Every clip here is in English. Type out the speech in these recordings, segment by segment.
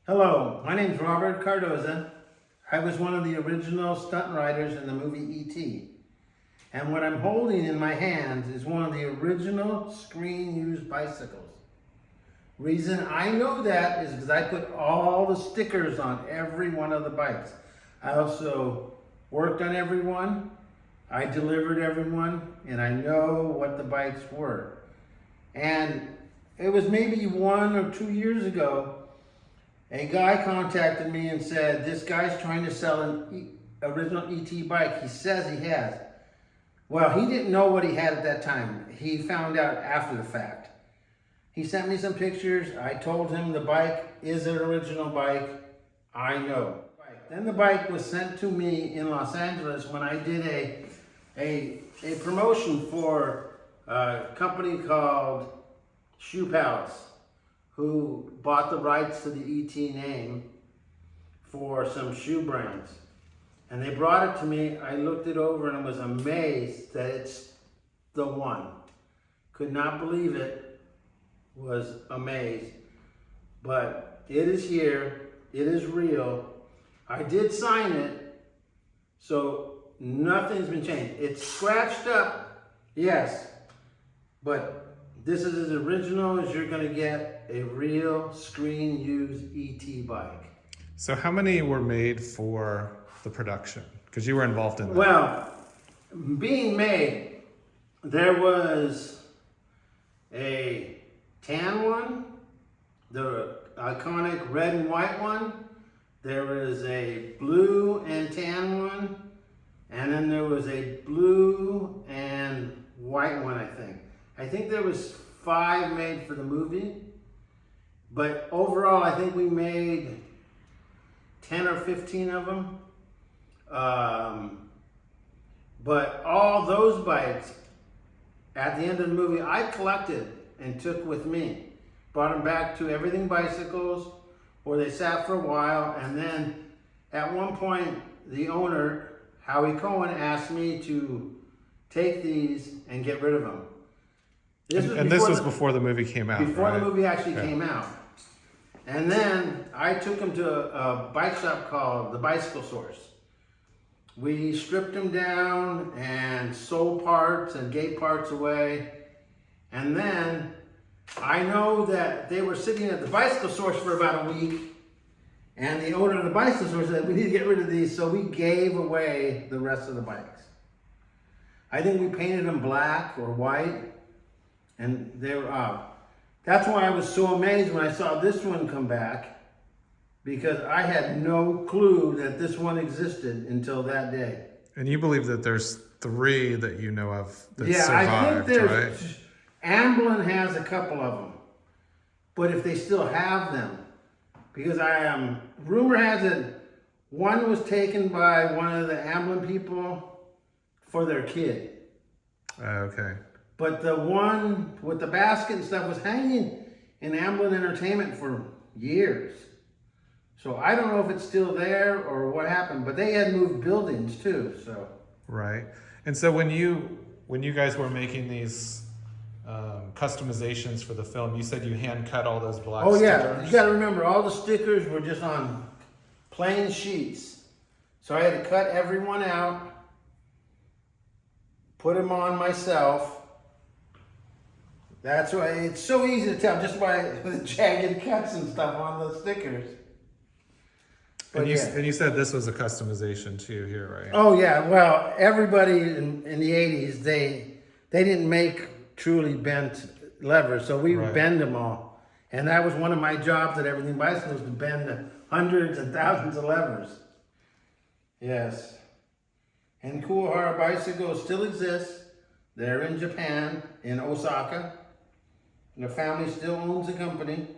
Hello, my name's Robert Cardoza. I was one of the original stunt riders in the movie E.T. And what I'm holding in my hands is one of the original screen-used bicycles. Reason I know that is because I put all the stickers on every one of the bikes. I also worked on every one, I delivered every one, and I know what the bikes were. And it was maybe 1 or 2 years ago, a guy contacted me and said, this guy's trying to sell an original ET bike. He says he has. Well, he didn't know what he had at that time. He found out after the fact. He sent me some pictures. I told him the bike is an original bike. I know. Then the bike was sent to me in Los Angeles when I did a promotion for a company called Shoe Palace, who bought the rights to the ET name for some shoe brands. And they brought it to me. I looked it over and I was amazed that it's the one. Could not believe it, was amazed. But it is here, it is real. I did sign it, so nothing's been changed. It's scratched up, yes, but this is as original as you're gonna get a real screen-used ET bike. So how many were made for the production? Because you were involved in that. Well, being made, there was a tan one, the iconic red and white one, there was a blue and tan one, and then there was a blue and white one, I think. I think there was 5 made for the movie, but overall I think we made 10 or 15 of them. But all those bikes, at the end of the movie, I collected and took with me. Brought them back to Everything Bicycles, where they sat for a while, and then at one point, the owner, Howie Cohen, asked me to take these and get rid of them. This was before the movie came out, before right? the movie actually came out. And then I took them to a bike shop called the Bicycle Source. We stripped them down and sold parts and gave parts away. And then I know that they were sitting at the Bicycle Source for about a week, and the owner of the Bicycle Source said, we need to get rid of these, so we gave away the rest of the bikes. I think we painted them black or white, and they were out. That's why I was so amazed when I saw this one come back, because I had no clue that this one existed until that day. And you believe that there's 3 that you know of that survived, survived, I think there's, right? Amblin has a couple of them, but if they still have them, because rumor has it, one was taken by one of the Amblin people for their kid. Okay. But the one with the basket and stuff was hanging in Amblin Entertainment for years. So I don't know if it's still there or what happened, but they had moved buildings too, so. Right. And so when you guys were making these customizations for the film, you said you hand cut all those black stickers? Yeah, you gotta remember, all the stickers were just on plain sheets. So I had to cut every one out, put them on myself. That's why it's so easy to tell just by the jagged cuts and stuff on the stickers. And you said this was a customization too here, right? Oh yeah, well, everybody in the 80s, they didn't make truly bent levers, so we bend them all. And that was one of my jobs at Everything Bicycles, to bend hundreds and thousands of levers. Yes. And Kuwahara Bicycles still exists. They're in Japan, in Osaka. The family still owns the company.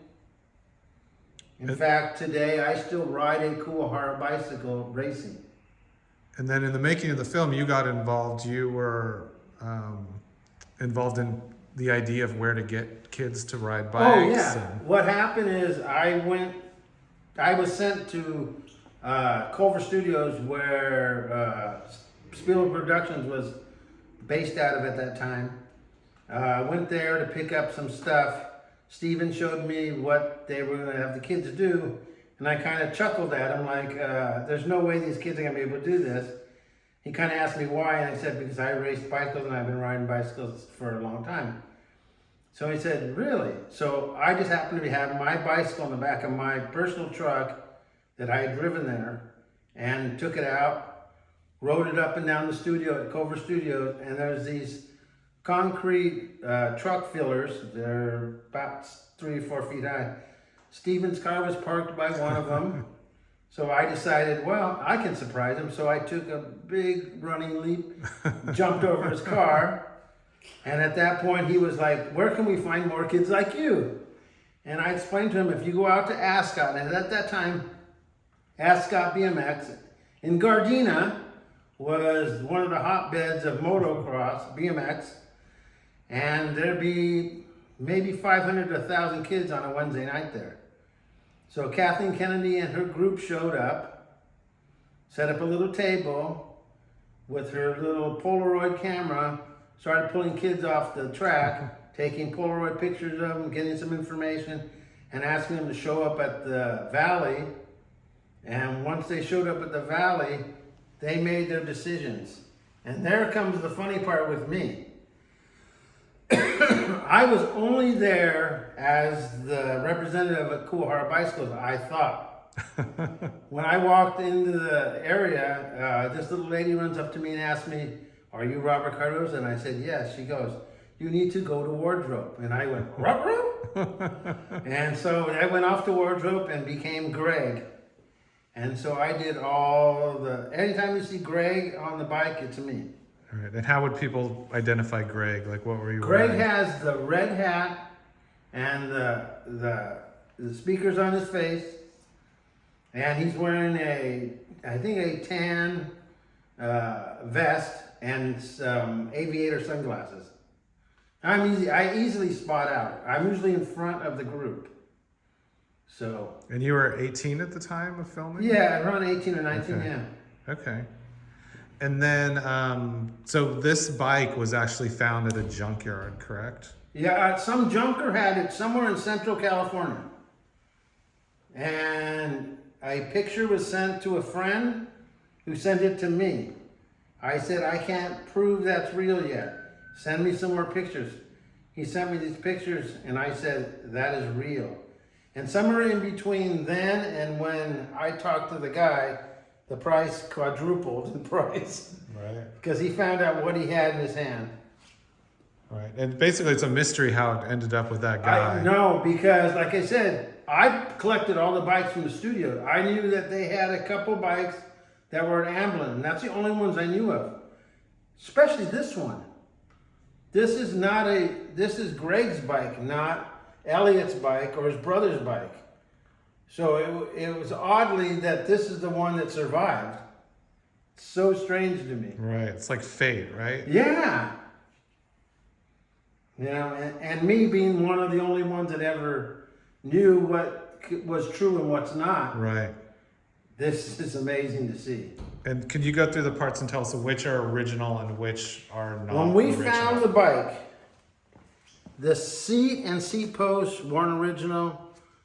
In fact, today I still ride a Kuwahara bicycle racing. And then in the making of the film, you got involved. You were involved in the idea of where to get kids to ride bikes. Oh yeah. What happened is I was sent to Culver Studios, where Spielberg Productions was based out of at that time. I went there to pick up some stuff. Steven showed me what they were going to have the kids do, And I kind of chuckled at him like, there's no way these kids are going to be able to do this. He kind of asked me why, and I said, because I raced bicycles and I've been riding bicycles for a long time. So he said, really? So I just happened to be having my bicycle in the back of my personal truck that I had driven there, and took it out, rode it up and down the studio at Culver Studios, and there's these concrete truck fillers. They're about 3 or 4 feet high. Steven's car was parked by one of them. So I decided, well, I can surprise him. So I took a big running leap, jumped over his car. And at that point, he was like, where can we find more kids like you? And I explained to him, if you go out to Ascot, and at that time, Ascot BMX in Gardena was one of the hotbeds of motocross, BMX. And there'd be maybe 500 to 1,000 kids on a Wednesday night there. So Kathleen Kennedy and her group showed up, set up a little table with her little Polaroid camera, started pulling kids off the track, taking Polaroid pictures of them, getting some information, and asking them to show up at the valley. And once they showed up at the valley, they made their decisions. And there comes the funny part with me. I was only there as the representative at Kuwahara Bicycles, I thought. When I walked into the area, this little lady runs up to me and asks me, are you Robert Cardoza? And I said, yes. She goes, you need to go to wardrobe. And I went, Robert? And so I went off to wardrobe and became Greg. And so I did anytime you see Greg on the bike, it's me. All right. And how would people identify Greg? Like, what were you Greg wearing? has the red hat and the speakers on his face, and he's wearing I think a tan vest and some aviator sunglasses. I easily spot out. I'm usually in front of the group. So. And you were 18 at the time of filming? Yeah, around 18 or 19, okay. yeah. Okay. And then, so this bike was actually found at a junkyard, correct? Yeah, some junker had it somewhere in Central California. And a picture was sent to a friend who sent it to me. I said, I can't prove that's real yet. Send me some more pictures. He sent me these pictures and I said, that is real. And somewhere in between then and when I talked to the guy, the price quadrupled in price. Right. Because he found out what he had in his hand. Right. And basically it's a mystery how it ended up with that guy. No, because like I said, I collected all the bikes from the studio. I knew that they had a couple bikes that were at Amblin, and that's the only ones I knew of. Especially this one. This is Greg's bike, not Elliot's bike or his brother's bike. So it was oddly that this is the one that survived. It's so strange to me. Right. It's like fate, right? Yeah. You know, and me being one of the only ones that ever knew what was true and what's not. Right. This is amazing to see. And can you go through the parts and tell us which are original and which are not When we original? found the bike, the seat and seat posts weren't original.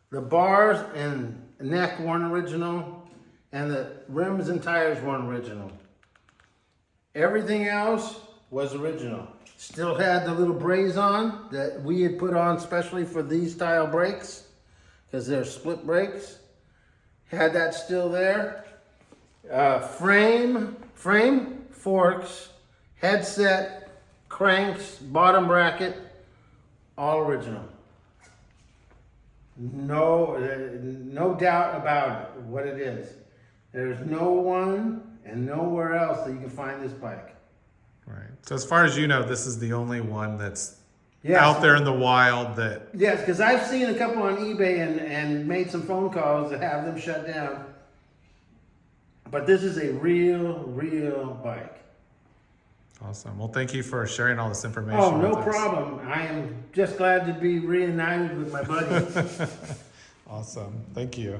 The bars and neck weren't original. And the rims and tires weren't original. Everything else was original. Still had the little braze on that we had put on specially for these style brakes, because they're split brakes. Had that still there. Frame, forks, headset, cranks, bottom bracket, all original. No doubt about it, what it is. There's no one and nowhere else that you can find this bike. Right. So as far as you know, this is the only one that's Yes. out there in the wild that... Yes, because I've seen a couple on eBay and made some phone calls to have them shut down. But this is a real bike. Awesome. Well, thank you for sharing all this information. Oh, no with us. problem. I am just glad to be reunited with my buddy. Awesome. Thank you.